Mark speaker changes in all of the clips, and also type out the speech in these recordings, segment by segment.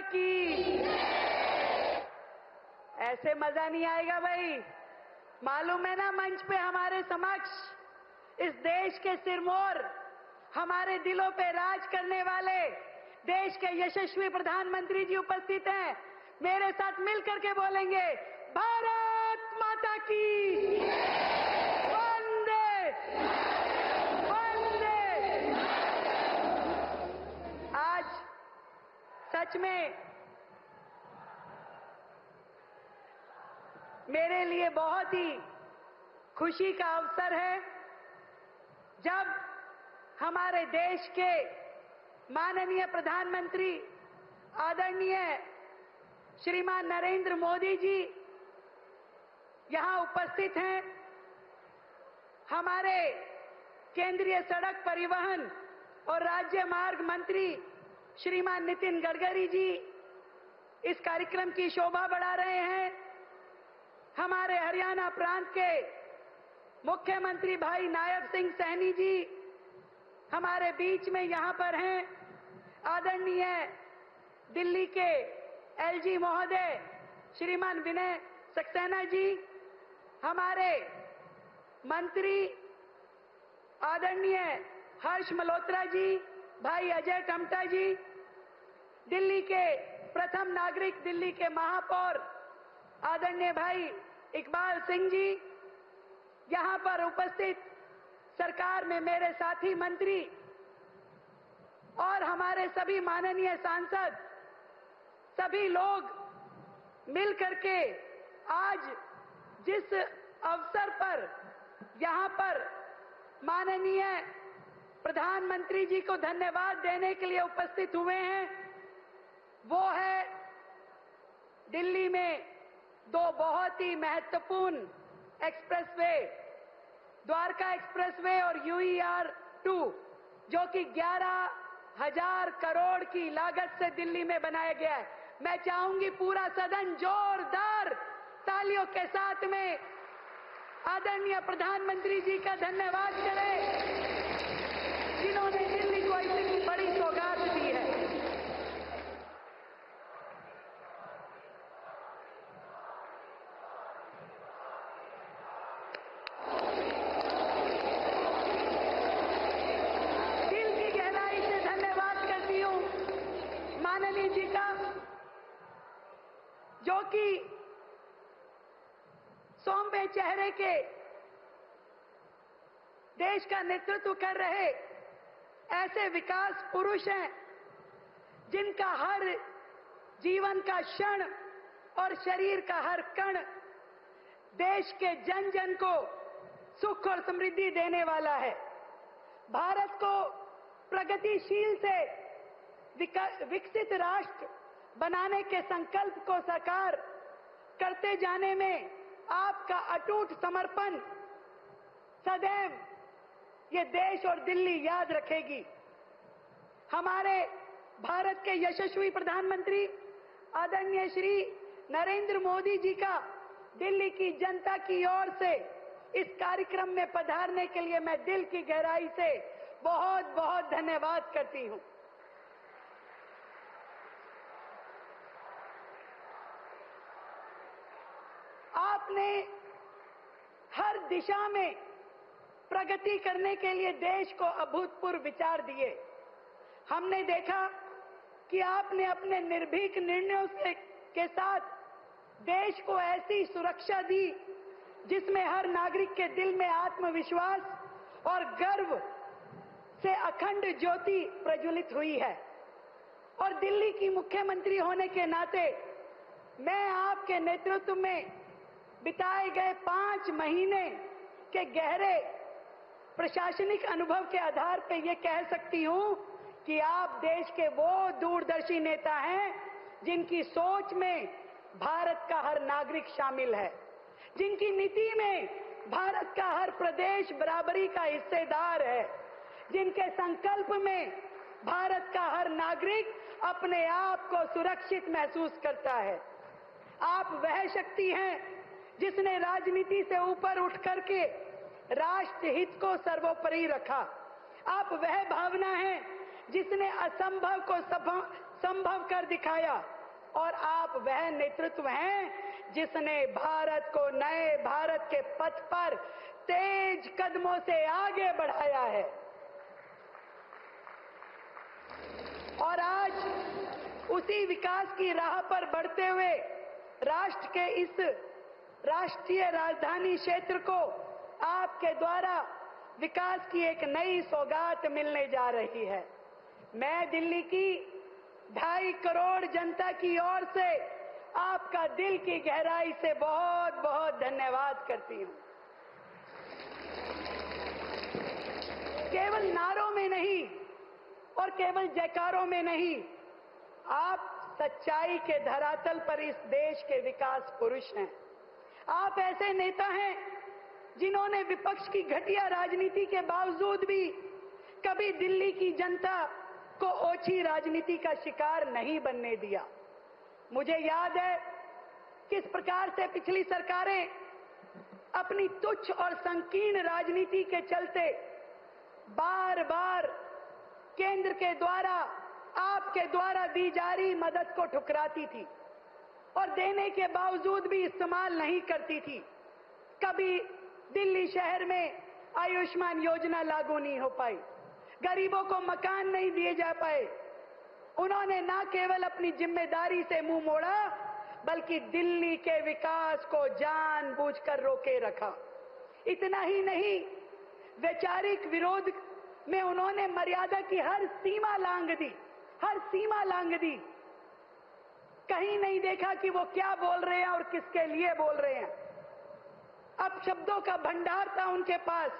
Speaker 1: की। ऐसे मजा नहीं आएगा भाई। मालूम है ना, मंच पे हमारे समक्ष इस देश के सिरमौर, हमारे दिलों पे राज करने वाले देश के यशस्वी प्रधानमंत्री जी उपस्थित हैं। मेरे साथ मिलकर के बोलेंगे, भारत माता की, वंदे वंदे। आज सच में मेरे लिए बहुत ही खुशी का अवसर है जब हमारे देश के माननीय प्रधानमंत्री आदरणीय श्रीमान नरेंद्र मोदी जी यहां उपस्थित हैं। हमारे केंद्रीय सड़क परिवहन और राज्य मार्ग मंत्री श्रीमान नितिन गडकरी जी इस कार्यक्रम की शोभा बढ़ा रहे हैं। हमारे हरियाणा प्रांत के मुख्यमंत्री भाई नायब सिंह सैनी जी हमारे बीच में यहां पर हैं। आदरणीय दिल्ली के एलजी महोदय श्रीमान विनय सक्सेना जी, हमारे मंत्री आदरणीय हर्ष मल्होत्रा जी, भाई अजय टमटा जी, दिल्ली के प्रथम नागरिक, दिल्ली के महापौर आदरणीय भाई इकबाल सिंह जी, यहां पर उपस्थित सरकार में मेरे साथी मंत्री और हमारे सभी माननीय सांसद, सभी लोग मिलकर के आज जिस अवसर पर यहां पर माननीय प्रधानमंत्री जी को धन्यवाद देने के लिए उपस्थित हुए हैं, वो है दिल्ली में दो बहुत ही महत्वपूर्ण एक्सप्रेसवे, द्वारका एक्सप्रेसवे और यूईआर 2, जो कि 11,000 करोड़ की लागत से दिल्ली में बनाया गया है। मैं चाहूंगी पूरा सदन जोरदार तालियों के साथ में आदरणीय प्रधानमंत्री जी का धन्यवाद करे, जिन्होंने दिल्ली को इतनी बड़ी सौगात दी है। दिल की गहराई से धन्यवाद करती हूं माननीय जी का, जो कि सौम्य चेहरे के देश का नेतृत्व कर रहे ऐसे विकास पुरुष हैं, जिनका हर जीवन का क्षण और शरीर का हर कण देश के जन जन को सुख और समृद्धि देने वाला है। भारत को प्रगतिशील से विकसित राष्ट्र बनाने के संकल्प को साकार करते जाने में आपका अटूट समर्पण सदैव ये देश और दिल्ली याद रखेगी। हमारे भारत के यशस्वी प्रधानमंत्री आदरणीय श्री नरेंद्र मोदी जी का दिल्ली की जनता की ओर से इस कार्यक्रम में पधारने के लिए मैं दिल की गहराई से बहुत बहुत धन्यवाद करती हूं। आपने हर दिशा में प्रगति करने के लिए देश को अभूतपूर्व विचार दिए। हमने देखा कि आपने अपने निर्भीक निर्णयों के साथ देश को ऐसी सुरक्षा दी जिसमें हर नागरिक के दिल में आत्मविश्वास और गर्व से अखंड ज्योति प्रज्वलित हुई है। और दिल्ली की मुख्यमंत्री होने के नाते मैं आपके नेतृत्व में बिताए गए 5 महीने के गहरे प्रशासनिक अनुभव के आधार पर यह कह सकती हूं कि आप देश के वो दूरदर्शी नेता हैं जिनकी सोच में भारत का हर नागरिक शामिल है, जिनकी नीति में भारत का हर प्रदेश बराबरी का हिस्सेदार है, जिनके संकल्प में भारत का हर नागरिक अपने आप को सुरक्षित महसूस करता है। आप वह शक्ति हैं जिसने राजनीति से ऊपर उठ करके राष्ट्र हित को सर्वोपरि रखा। आप वह भावना है जिसने असंभव को संभव कर दिखाया। और आप वह नेतृत्व हैं जिसने भारत को नए भारत के पथ पर तेज कदमों से आगे बढ़ाया है। और आज उसी विकास की राह पर बढ़ते हुए राष्ट्र के इस राष्ट्रीय राजधानी क्षेत्र को आपके द्वारा विकास की एक नई सौगात मिलने जा रही है। मैं दिल्ली की 2.5 करोड़ जनता की ओर से आपका दिल की गहराई से बहुत बहुत धन्यवाद करती हूं। केवल नारों में नहीं और केवल जयकारों में नहीं, आप सच्चाई के धरातल पर इस देश के विकास पुरुष हैं। आप ऐसे नेता हैं जिन्होंने विपक्ष की घटिया राजनीति के बावजूद भी कभी दिल्ली की जनता को ओछी राजनीति का शिकार नहीं बनने दिया। मुझे याद है किस प्रकार से पिछली सरकारें अपनी तुच्छ और संकीर्ण राजनीति के चलते बार बार केंद्र के द्वारा, आपके द्वारा दी जा रही मदद को ठुकराती थी और देने के बावजूद भी इस्तेमाल नहीं करती थी। कभी दिल्ली शहर में आयुष्मान योजना लागू नहीं हो पाई, गरीबों को मकान नहीं दिए जा पाए। उन्होंने न केवल अपनी जिम्मेदारी से मुंह मोड़ा, बल्कि दिल्ली के विकास को जानबूझकर रोके रखा। इतना ही नहीं, वैचारिक विरोध में उन्होंने मर्यादा की हर सीमा लांघ दी, हर सीमा लांघ दी। कहीं नहीं देखा कि वो क्या बोल रहे हैं और किसके लिए बोल रहे हैं। अब शब्दों का भंडार था उनके पास,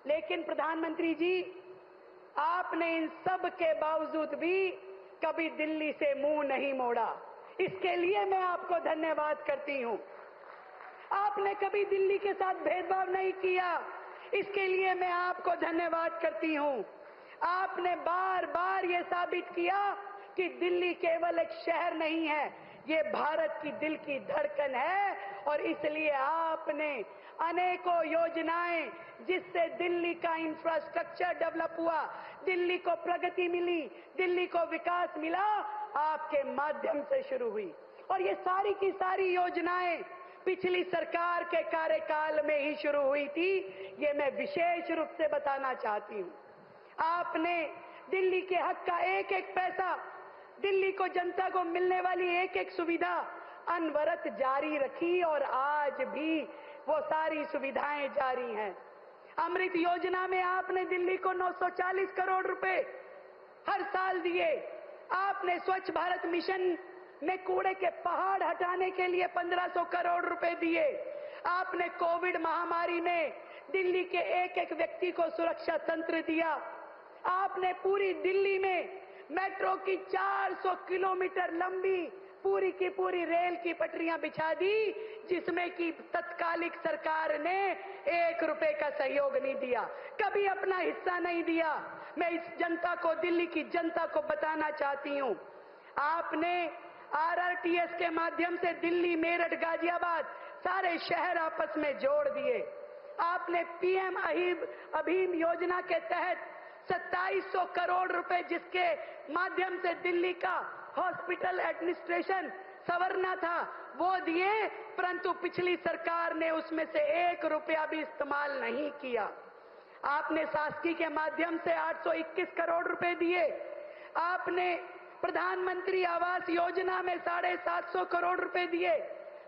Speaker 1: लेकिन प्रधानमंत्री जी, आपने इन सब के बावजूद भी कभी दिल्ली से मुंह नहीं मोड़ा। इसके लिए मैं आपको धन्यवाद करती हूं। आपने कभी दिल्ली के साथ भेदभाव नहीं किया, इसके लिए मैं आपको धन्यवाद करती हूं। आपने बार बार ये साबित किया कि दिल्ली केवल एक शहर नहीं है, ये भारत की दिल की धड़कन है। और इसलिए आपने अनेकों योजनाएं जिससे दिल्ली का इंफ्रास्ट्रक्चर डेवलप हुआ, दिल्ली को प्रगति मिली, दिल्ली को विकास मिला, आपके माध्यम से शुरू हुई। और ये सारी की सारी योजनाएं पिछली सरकार के कार्यकाल में ही शुरू हुई थी, ये मैं विशेष रूप से बताना चाहती हूं। आपने दिल्ली के हक का एक एक पैसा, दिल्ली को जनता को मिलने वाली एक एक सुविधा अनवरत जारी रखी और आज भी वो सारी सुविधाएं जारी हैं। अमृत योजना में आपने दिल्ली को 940 करोड़ रुपए हर साल दिए। आपने स्वच्छ भारत मिशन में कूड़े के पहाड़ हटाने के लिए 1500 करोड़ रुपए दिए। आपने कोविड महामारी में दिल्ली के एक एक व्यक्ति को सुरक्षा तंत्र दिया। आपने पूरी दिल्ली में मेट्रो की 400 किलोमीटर लंबी पूरी की पूरी रेल की पटरियां बिछा दी, जिसमें कि तत्कालिक सरकार ने 1 रुपए का सहयोग नहीं दिया, कभी अपना हिस्सा नहीं दिया। मैं इस जनता को, दिल्ली की जनता को बताना चाहती हूं, आपने RRTS के माध्यम से दिल्ली, मेरठ, गाजियाबाद सारे शहर आपस में जोड़ दिए। आपने PM अभीम योजना के तहत 2700 करोड़ रुपए, जिसके माध्यम से दिल्ली का हॉस्पिटल एडमिनिस्ट्रेशन संवरना था, वो दिए, परंतु पिछली सरकार ने उसमें से 1 रुपया भी इस्तेमाल नहीं किया। आपने शासकीय के माध्यम से 821 करोड़ रुपए दिए। आपने प्रधानमंत्री आवास योजना में 750 करोड़ रुपए दिए।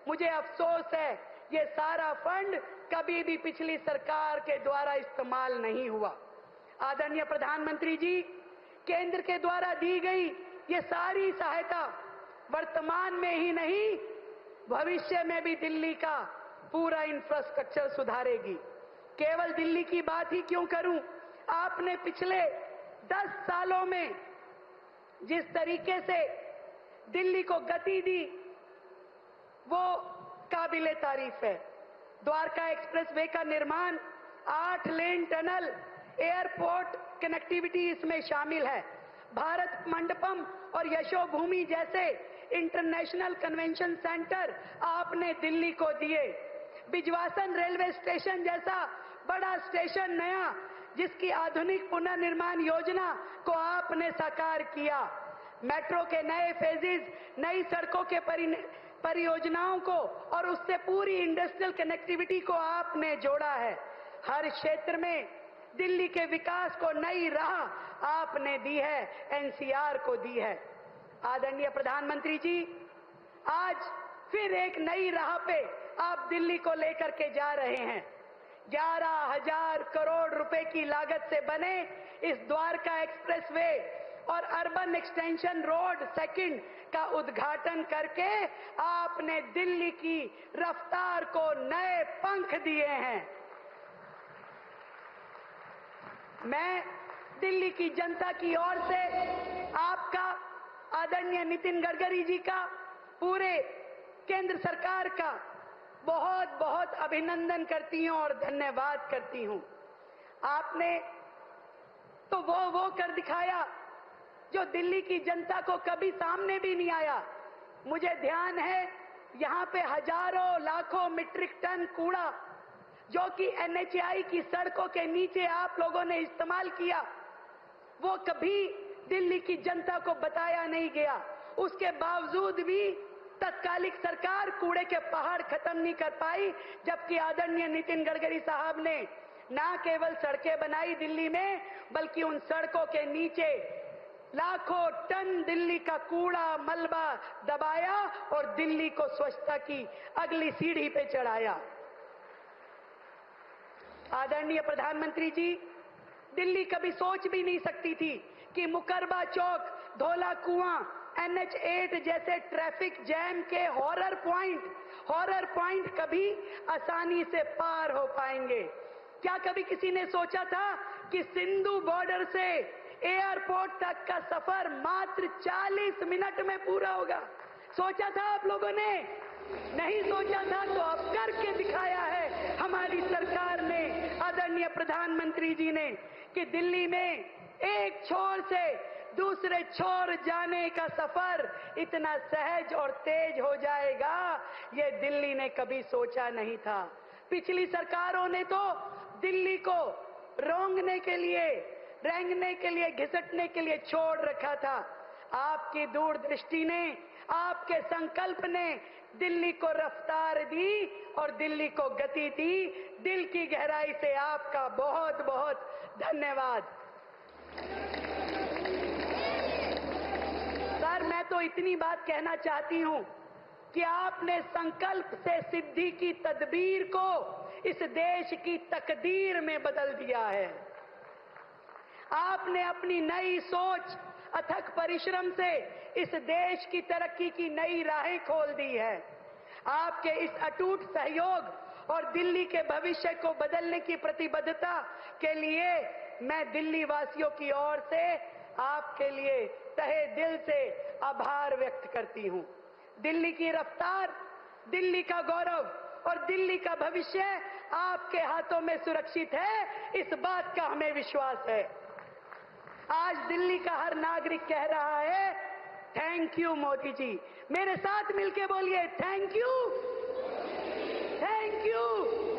Speaker 1: मुझे अफसोस है, ये सारा फंड कभी भी पिछली सरकार के द्वारा इस्तेमाल नहीं हुआ। आदरणीय प्रधानमंत्री जी, केंद्र के द्वारा दी गई ये सारी सहायता वर्तमान में ही नहीं, भविष्य में भी दिल्ली का पूरा इंफ्रास्ट्रक्चर सुधारेगी। केवल दिल्ली की बात ही क्यों करूं, आपने पिछले 10 सालों में जिस तरीके से दिल्ली को गति दी, वो काबिले तारीफ है। द्वारका एक्सप्रेसवे का निर्माण, 8 लेन टनल, एयरपोर्ट कनेक्टिविटी इसमें शामिल है। भारत मंडपम और यशोभूमि जैसे इंटरनेशनल कन्वेंशन सेंटर आपने दिल्ली को दिए। बिजवासन रेलवे स्टेशन जैसा बड़ा स्टेशन नया, जिसकी आधुनिक पुनर्निर्माण योजना को आपने साकार किया। मेट्रो के नए फेजेस, नई सड़कों के परियोजनाओं को और उससे पूरी इंडस्ट्रियल कनेक्टिविटी को आपने जोड़ा है। हर क्षेत्र में दिल्ली के विकास को नई राह आपने दी है, एनसीआर को दी है। आदरणीय प्रधानमंत्री जी, आज फिर एक नई राह पे आप दिल्ली को लेकर के जा रहे हैं। 11,000 करोड़ रुपए की लागत से बने इस द्वारका एक्सप्रेसवे और अर्बन एक्सटेंशन रोड सेकंड का उद्घाटन करके आपने दिल्ली की रफ्तार को नए पंख दिए हैं। मैं दिल्ली की जनता की ओर से आपका, आदरणीय नितिन गडकरी जी का, पूरे केंद्र सरकार का बहुत बहुत अभिनंदन करती हूं और धन्यवाद करती हूं। आपने तो वो कर दिखाया जो दिल्ली की जनता को कभी सामने भी नहीं आया। मुझे ध्यान है यहां पे हजारों लाखों मीट्रिक टन कूड़ा जो कि एनएचएआई की सड़कों के नीचे आप लोगों ने इस्तेमाल किया, वो कभी दिल्ली की जनता को बताया नहीं गया। उसके बावजूद भी तत्कालिक सरकार कूड़े के पहाड़ खत्म नहीं कर पाई, जबकि आदरणीय नितिन गडकरी साहब ने ना केवल सड़कें बनाई दिल्ली में, बल्कि उन सड़कों के नीचे लाखों टन दिल्ली का कूड़ा मलबा दबाया और दिल्ली को स्वच्छता की अगली सीढ़ी पे चढ़ाया। आदरणीय प्रधानमंत्री जी, दिल्ली कभी सोच भी नहीं सकती थी कि मुकरबा चौक, धौला कुआं, NH8 जैसे ट्रैफिक जैम के हॉरर पॉइंट कभी आसानी से पार हो पाएंगे। क्या कभी किसी ने सोचा था कि सिंधु बॉर्डर से एयरपोर्ट तक का सफर मात्र 40 मिनट में पूरा होगा? सोचा था आप लोगों ने? नहीं सोचा था, तो अब करके दिखाया है हमारी सरकार ने, आदरणीय प्रधानमंत्री जी ने, कि दिल्ली में एक छोर से दूसरे छोर जाने का सफर इतना सहज और तेज हो जाएगा, ये दिल्ली ने कभी सोचा नहीं था। पिछली सरकारों ने तो दिल्ली को रोंगने के लिए, रेंगने के लिए, घिसटने के लिए छोड़ रखा था। आपकी दूरदृष्टि ने, आपके संकल्प ने दिल्ली को रफ्तार दी और दिल्ली को गति दी। दिल की गहराई से आपका बहुत बहुत धन्यवाद। सर, मैं तो इतनी बात कहना चाहती हूं कि आपने संकल्प से सिद्धि की तदबीर को इस देश की तकदीर में बदल दिया है। आपने अपनी नई सोच, अथक परिश्रम से इस देश की तरक्की की नई राहें खोल दी है। आपके इस अटूट सहयोग और दिल्ली के भविष्य को बदलने की प्रतिबद्धता के लिए मैं दिल्ली वासियों की ओर से आपके लिए तहे दिल से आभार व्यक्त करती हूं। दिल्ली की रफ्तार, दिल्ली का गौरव और दिल्ली का भविष्य आपके हाथों में सुरक्षित है, इस बात का हमें विश्वास है। आज दिल्ली का हर नागरिक कह रहा है, थैंक यू मोदी जी। मेरे साथ मिलके बोलिए, थैंक यू, थैंक यू।